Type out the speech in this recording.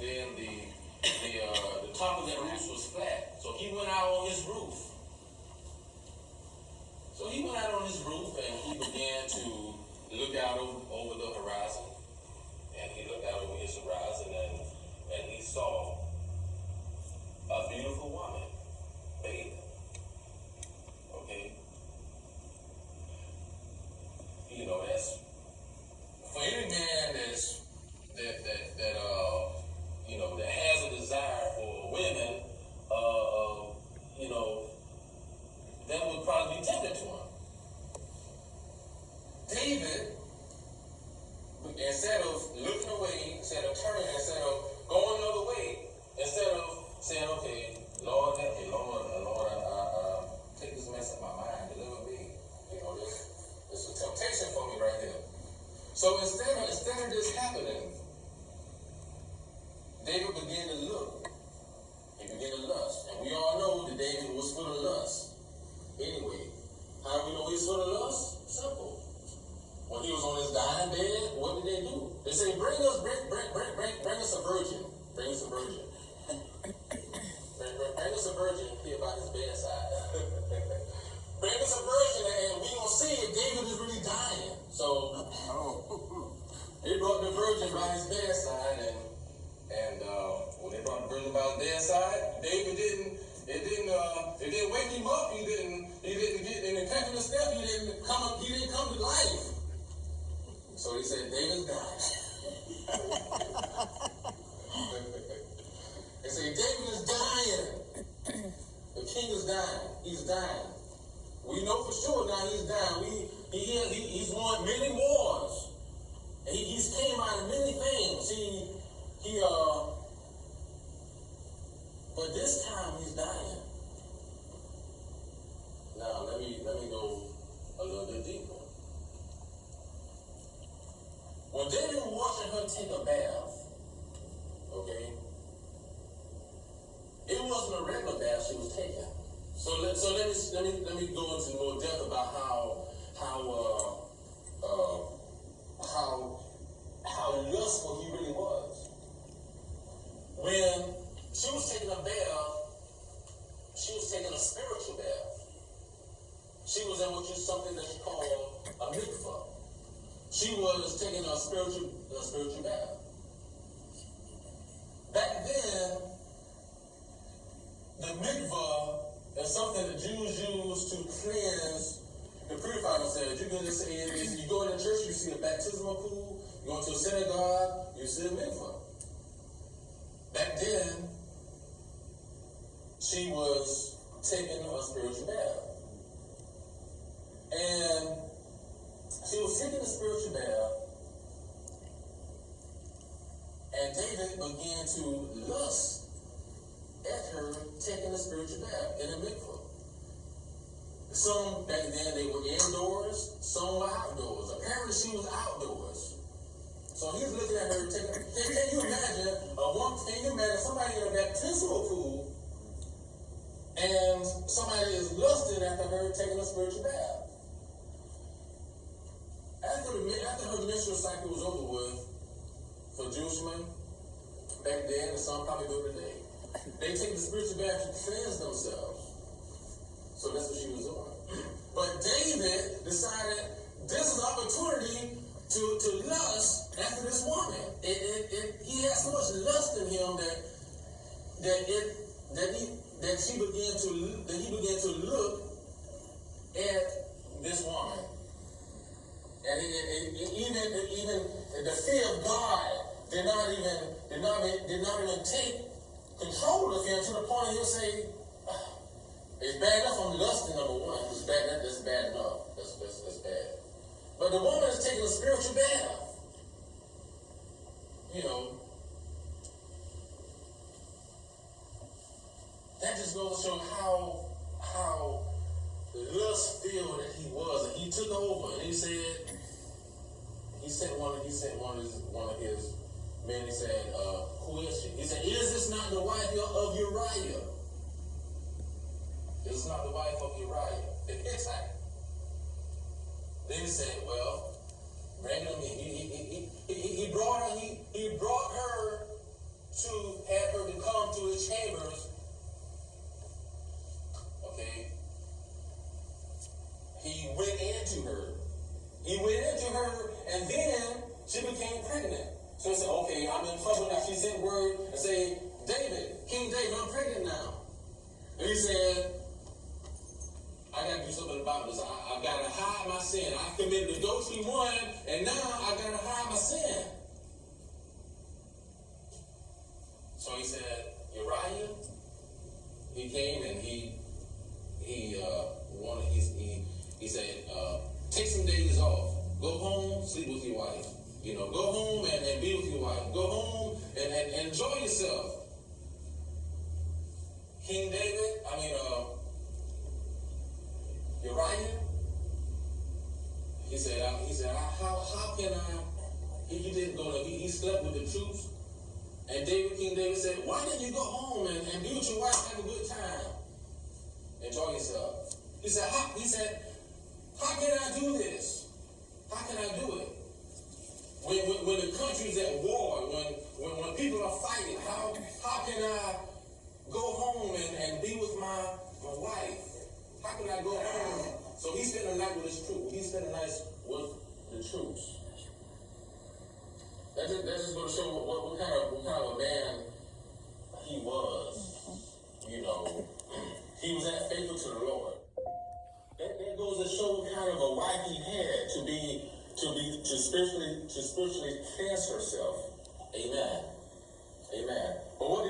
then the top of that roof was flat. So he went out on his roof. So he went out on his roof and he began to look out over the horizon. And he looked out over his horizon and he saw a beautiful woman bathing. Okay? You know, that's for any man that you know, that has a desire for women, you know, that would probably be tempted to him. David, instead of looking away, instead of turning, instead of going another way, instead of saying, okay, Lord, help me, Lord, I take this mess in my mind, deliver me. You know, this is a temptation for me right here. So instead of this happening, David began to look. He began to lust. And we all know that David was full of lust. Anyway, how do we know he's full of lust? Simple. When he was on his dying bed, what did they do? They say, bring us a virgin. Bring us a virgin. bring us a virgin here by his bedside. Bring us a virgin and we gonna see if David is really dying. So they brought the virgin by his bedside and when they brought the virgin by his bedside, David didn't wake him up. He didn't get in the country step. He didn't come to life. So he said, David's dying. They say, David is dying. The king is dying. He's dying. We know for sure now he's dying. He's won many wars. And he's came out of many things. But this time he's dying. Now let me go a little bit deeper. When David was watching her take a bath, okay, it wasn't a regular bath she was taking. So let me go into more depth about how lustful he really was. When she was taking a bath, she was taking a spiritual bath. She was in something that she called a mikvah. She was taking a spiritual bath. Back then, the mikvah is something the Jews used to cleanse, to purify themselves. You can just say, you go into church, you see a baptismal pool. You go to a synagogue, you see a mikvah. Back then, she was taking a spiritual bath. And she was taking a spiritual bath, and David began to lust at her taking a spiritual bath in a mikvah. Some back then they were indoors, some were outdoors. Apparently she was outdoors. So he's looking at her taking. Can you imagine somebody in a baptismal pool and somebody is lusting after her taking a spiritual bath? After her menstrual cycle was over with, for Jewish men back then, and some probably do today, they take the spiritual bath to cleanse themselves. So that's what she was doing. But David decided this is an opportunity to lust after this woman. He had so much lust in him that he began to look at this woman. And even the fear of God did not even take control of him to the point he'll say, it's bad enough I'm lusting, number one. It's bad, that's bad enough. That's bad. But the woman is taking a spiritual bath. You know, that just goes to show how lust-filled that he was. And he took over and he sent one of his men. He said, who is she? He said, is this not the wife of Uriah? This is not the wife of Uriah, the Hittite. Then he said, well, bring her to me. He brought her had her to come to his chambers. Okay. He went into her, and then she became pregnant. So he said, okay, I'm in trouble now. She sent word and said, David, King David, I'm pregnant now. And he said, I got to do something about this. I got to hide my sin. I committed adultery one, and now I got to hide my sin. So he said, Uriah, he came and he said, take some days off. Go home, sleep with your wife. Go home and be with your wife. Go home and enjoy yourself. King David, Uriah, he said, how can I? He didn't go to, he slept with the troops. And King David said, why didn't you go home and be with your wife, have a good time? Enjoy yourself. He said, how can I do this? How can I do it? When the country's at war, when people are fighting, how can I go home and be with my wife? How can I go home? So he spent the night with his troops. He spent the night with the troops. That's just going to show what kind of a man he was. He was that faithful to the Lord. That goes to show what kind of a wife he had to spiritually cleanse herself. Amen. Amen. But what